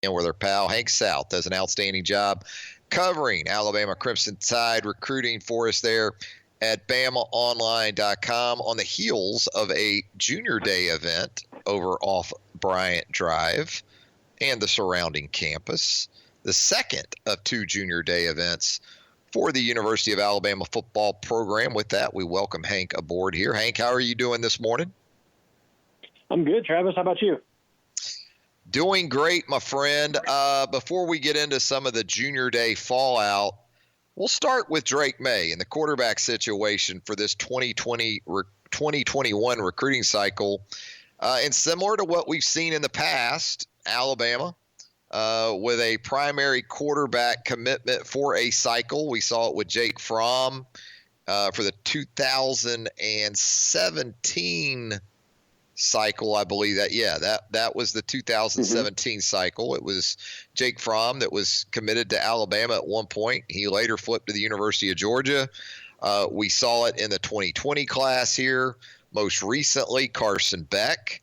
and with our pal Hank South does an outstanding job covering Alabama Crimson Tide recruiting for us there at BamaOnline.com on the heels of a Junior Day event over off Bryant Drive and the surrounding campus. The second of 2 Junior Day events for the University of Alabama football program. With that, we welcome Hank aboard here. Hank, how are you doing this morning? I'm good, Travis. How about you? Doing great, my friend. Before we get into some of the Junior Day fallout, we'll start with Drake May and the quarterback situation for this 2021 recruiting cycle. And similar to what we've seen in the past, Alabama with a primary quarterback commitment for a cycle. We saw it with Jake Fromm for the 2017 cycle, I believe that was the 2017 cycle. It was Jake Fromm that was committed to Alabama at one point. He later flipped to the University of Georgia. We saw it in the 2020 class here. Most recently, Carson Beck,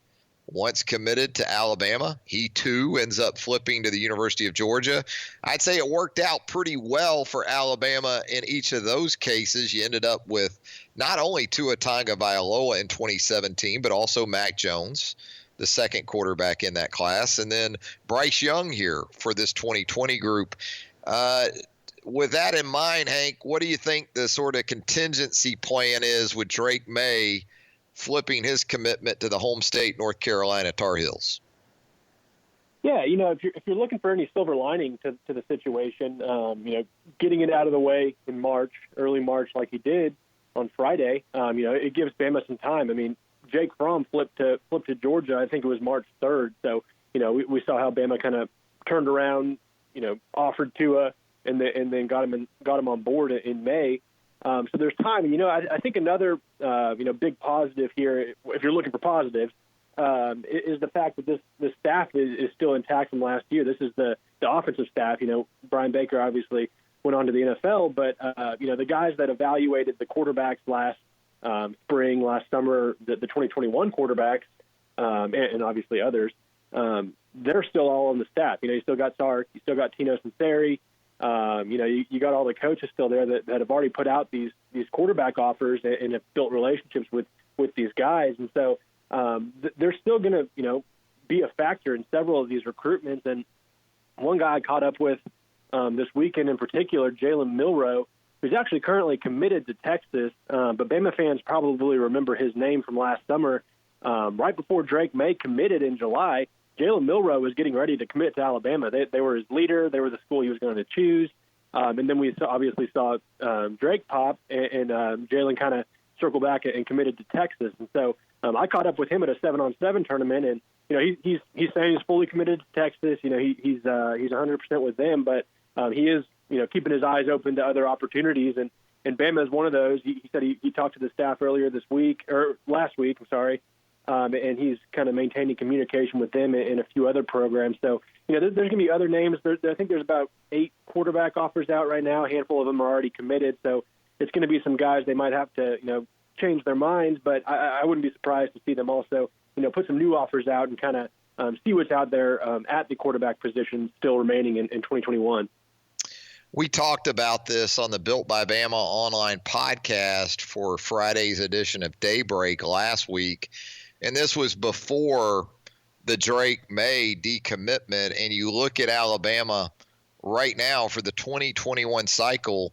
once committed to Alabama. He too ends up flipping to the University of Georgia. I'd say it worked out pretty well for Alabama in each of those cases. You ended up with not only Tua Tagovailoa in 2017, but also Mac Jones, the second quarterback in that class, and then Bryce Young here for this 2020 group. With that in mind, Hank, what do you think the sort of contingency plan is with Drake May flipping his commitment to the home state, North Carolina Tar Heels? Yeah, if you're looking for any silver lining to the situation, getting it out of the way in early March, like he did on Friday, it gives Bama some time. I mean, Jake Fromm flipped to Georgia. I think it was March 3rd. So, we saw how Bama kind of turned around, offered Tua, and then got him on board in May. So there's time. I think another big positive here, if you're looking for positives, is the fact that this staff is still intact from last year. This is the offensive staff. Brian Baker obviously went on to the NFL, but the guys that evaluated the quarterbacks last spring, last summer, the 2021 quarterbacks, and obviously others, they're still all on the staff. You still got Sark, you still got Tino Sinceri. You got all the coaches still there that have already put out these quarterback offers and have built relationships with these guys. And so they're still going to, be a factor in several of these recruitments. And one guy I caught up with this weekend in particular, Jalen Milroe, who's actually currently committed to Texas, but Bama fans probably remember his name from last summer. Right before Drake May committed in July, Jalen Milroe was getting ready to commit to Alabama. They were his leader. They were the school he was going to choose. And then we obviously saw Drake pop, and Jalen kind of circle back and committed to Texas. And so I caught up with him at a 7-on-7 tournament, and he's saying he's fully committed to Texas. He's 100% with them, but he is keeping his eyes open to other opportunities. And Bama is one of those. He said he talked to the staff earlier last week. I'm sorry. And he's kind of maintaining communication with them in a few other programs. So, there's going to be other names. I think there's about 8 quarterback offers out right now. A handful of them are already committed. So it's going to be some guys they might have to, change their minds. But I wouldn't be surprised to see them also, put some new offers out and kind of see what's out there at the quarterback position still remaining in 2021. We talked about this on the Built by Bama online podcast for Friday's edition of Daybreak last week. And this was before the Drake May decommitment. And you look at Alabama right now for the 2021 cycle,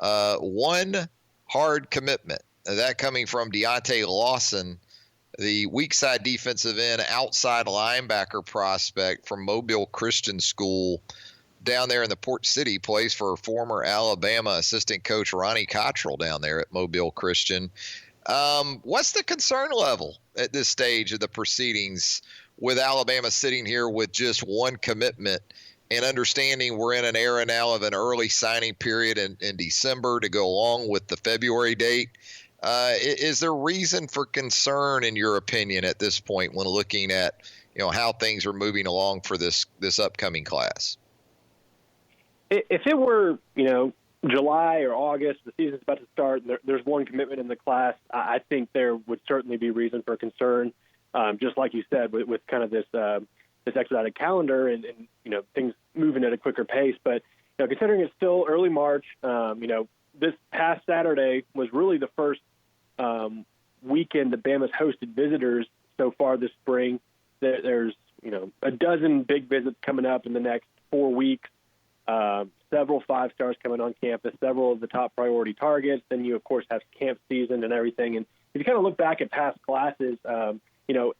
one hard commitment, that coming from Deontay Lawson, the weak side defensive end, outside linebacker prospect from Mobile Christian School down there in the Port City, plays for former Alabama assistant coach Ronnie Cottrell down there at Mobile Christian. What's the concern level at this stage of the proceedings with Alabama sitting here with just one commitment and understanding we're in an era now of an early signing period in December to go along with the February date? Is there reason for concern, in your opinion, at this point when looking at how things are moving along for this upcoming class? If it were, July or August, the season's about to start, there's one commitment in the class, I think there would certainly be reason for concern, just like you said, with kind of this this expedited calendar and things moving at a quicker pace. But considering it's still early March, this past Saturday was really the first weekend that Bama's hosted visitors so far this spring. There's a dozen big visits coming up in the next 4 weeks. Several 5-stars coming on campus, several of the top priority targets. Then you, of course, have camp season and everything. And if you kind of look back at past classes,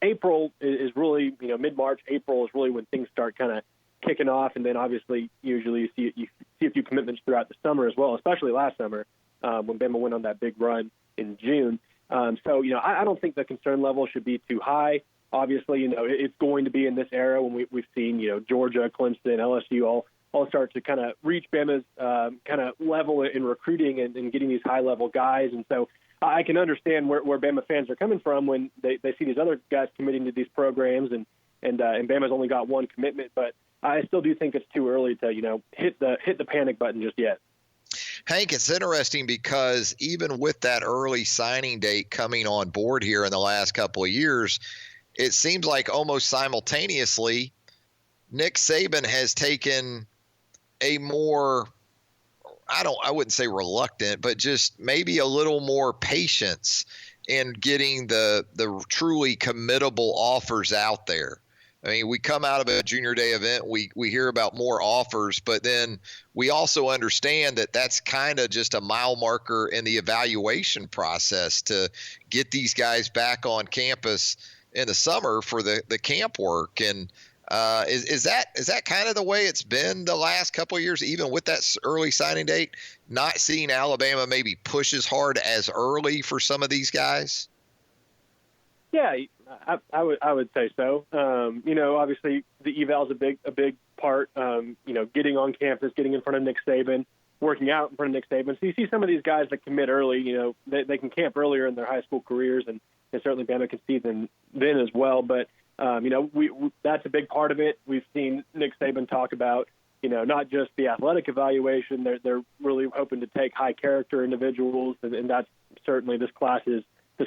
April is really, mid-March, April is really when things start kind of kicking off. And then obviously, usually you see a few commitments throughout the summer as well, especially last summer when Bama went on that big run in June. I don't think the concern level should be too high. Obviously, it's going to be in this era when we've seen, Georgia, Clemson, LSU all start to kind of reach Bama's kind of level in recruiting and getting these high-level guys. And so I can understand where Bama fans are coming from when they see these other guys committing to these programs, and Bama's only got one commitment. But I still do think it's too early to, hit the panic button just yet. Hank, it's interesting because even with that early signing date coming on board here in the last couple of years, it seems like almost simultaneously Nick Saban has taken a more, I wouldn't say reluctant, but just maybe a little more patience in getting the truly committable offers out there. I mean, we come out of a junior day event, we hear about more offers, but then we also understand that that's kind of just a mile marker in the evaluation process to get these guys back on campus in the summer for the camp work. And is that kind of the way it's been the last couple of years, even with that early signing date, not seeing Alabama maybe push as hard as early for some of these guys? Yeah, I would say so. Obviously the eval is a big part. Getting on campus, getting in front of Nick Saban, working out in front of Nick Saban. So you see some of these guys that commit early. They can camp earlier in their high school careers, and certainly Bama can see them then as well. But that's a big part of it. We've seen Nick Saban talk about not just the athletic evaluation. They're really hoping to take high character individuals, and that's certainly this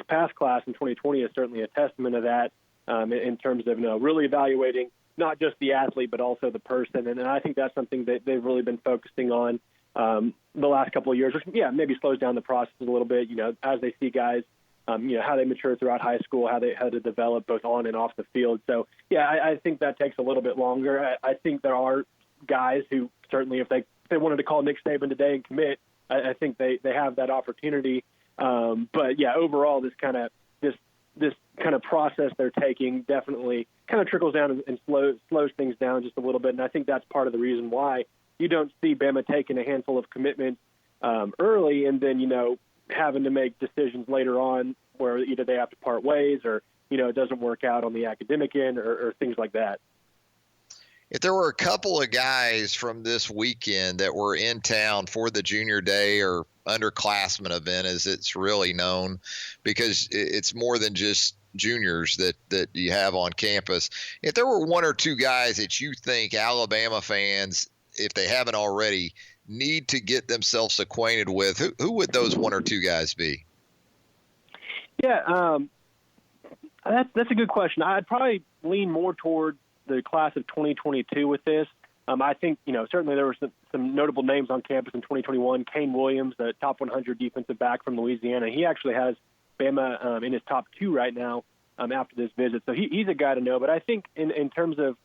past class in 2020 is certainly a testament of that in terms of really evaluating not just the athlete but also the person. And I think that's something that they've really been focusing on the last couple of years, which maybe slows down the process a little bit. As they see guys, how they mature throughout high school, how to develop both on and off the field. So I think that takes a little bit longer. I think there are guys who certainly, if they wanted to call Nick Saban today and commit, I think they have that opportunity. But overall, this kind of process they're taking definitely kind of trickles down and slows things down just a little bit. And I think that's part of the reason why you don't see Bama taking a handful of commitments early and then, having to make decisions later on where either they have to part ways or, it doesn't work out on the academic end or things like that. If there were a couple of guys from this weekend that were in town for the junior day or underclassmen event, as it's really known, because it's more than just juniors that you have on campus. If there were one or two guys that you think Alabama fans, if they haven't already, need to get themselves acquainted with, who would those one or two guys be? Yeah, that's a good question. I'd probably lean more toward the class of 2022 with this. I think, certainly there were some notable names on campus in 2021. Kane Williams, the top 100 defensive back from Louisiana. He actually has Bama in his top 2 right now after this visit. So he's a guy to know. But I think in terms of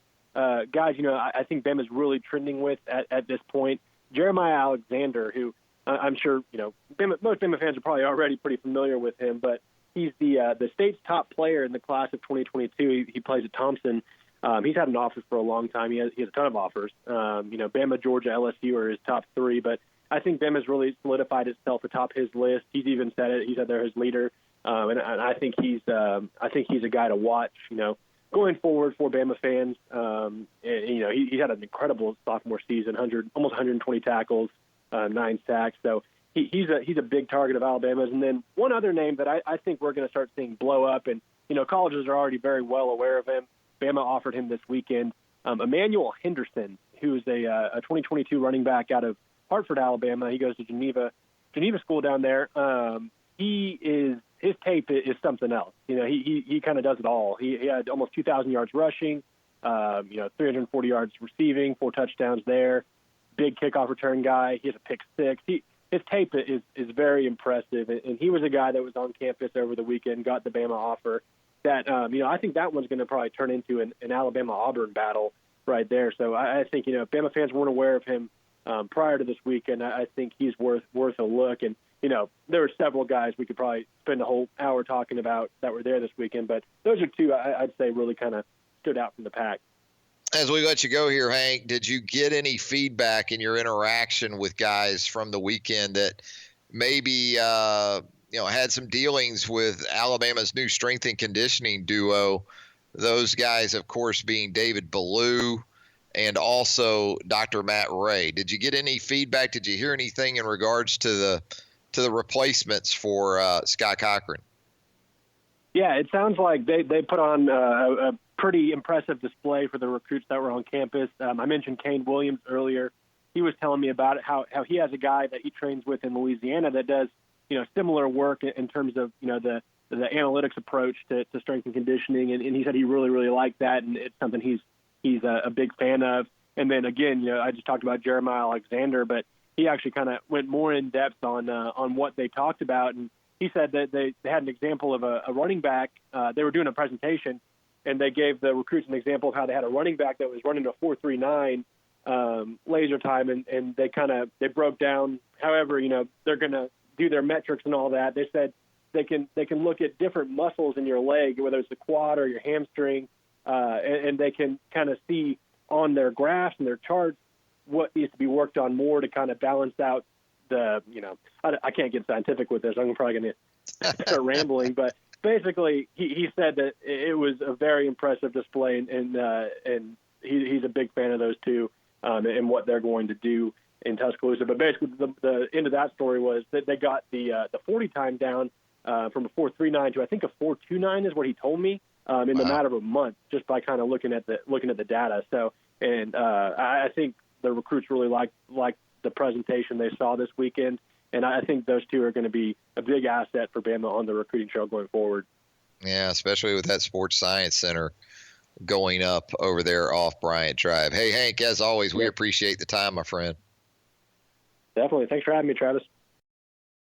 guys, I think Bama's really trending with at this point, Jeremiah Alexander, who I'm sure, most Bama fans are probably already pretty familiar with him, but he's the state's top player in the class of 2022. He plays at Thompson. He's had an offer for a long time. He has a ton of offers. Bama, Georgia, LSU are his top 3, but I think Bama's really solidified itself atop his list. He's even said it. He said they're his leader, and I think he's a guy to watch. Going forward for Bama fans. He had an incredible sophomore season, almost 120 tackles, 9 sacks. So he's a big target of Alabama's. And then one other name that I think we're going to start seeing blow up, and colleges are already very well aware of him. Bama offered him this weekend. Emmanuel Henderson, who is a 2022 running back out of Hartford, Alabama. He goes to Geneva School down there. His tape is something else. He kind of does it all. He had almost 2,000 yards rushing, 340 yards receiving, 4 touchdowns there. Big kickoff return guy. He has a pick 6. His tape is very impressive, and he was a guy that was on campus over the weekend, got the Bama offer. That I think that one's going to probably turn into an Alabama-Auburn battle right there. So I think if Bama fans weren't aware of him prior to this weekend, I think he's worth a look. And there were several guys we could probably spend a whole hour talking about that were there this weekend, but those are 2 I'd say really kind of stood out from the pack. As we let you go here, Hank, did you get any feedback in your interaction with guys from the weekend that maybe had some dealings with Alabama's new strength and conditioning duo? Those guys, of course, being David Ballou and also Dr. Matt Ray. Did you get any feedback? Did you hear anything in regards to the replacements for Scott Cochran? Yeah, it sounds like they put on a pretty impressive display for the recruits that were on campus. I mentioned Kane Williams earlier. He was telling me about it, how he has a guy that he trains with in Louisiana that does similar work in terms of the analytics approach to strength and conditioning, and he said he really, really liked that, and it's something he's a big fan of. And then again, I just talked about Jeremiah Alexander, but he actually kind of went more in depth on what they talked about, and he said that they had an example of a running back. They were doing a presentation, and they gave the recruits an example of how they had a running back that was running a 4.39 laser time, and they broke down however they're going to do their metrics and all that. They said they can look at different muscles in your leg, whether it's the quad or your hamstring, and they can kind of see on their graphs and their charts what needs to be worked on more to kind of balance out the I can't get scientific with this. I'm probably going to start rambling, but basically he said that it was a very impressive display, and he's a big fan of those 2 and what they're going to do in Tuscaloosa. But basically the end of that story was that they got the 40 time down from a 4.39 to I think a 4.29 is what he told me in the matter of a month, just by kind of looking at the data. So and I think the recruits really like the presentation they saw this weekend, and I think those 2 are going to be a big asset for Bama on the recruiting trail going forward. Yeah, especially with that Sports Science Center going up over there off Bryant Drive. Hey, Hank, as always, we appreciate the time, my friend. Definitely. Thanks for having me, Travis.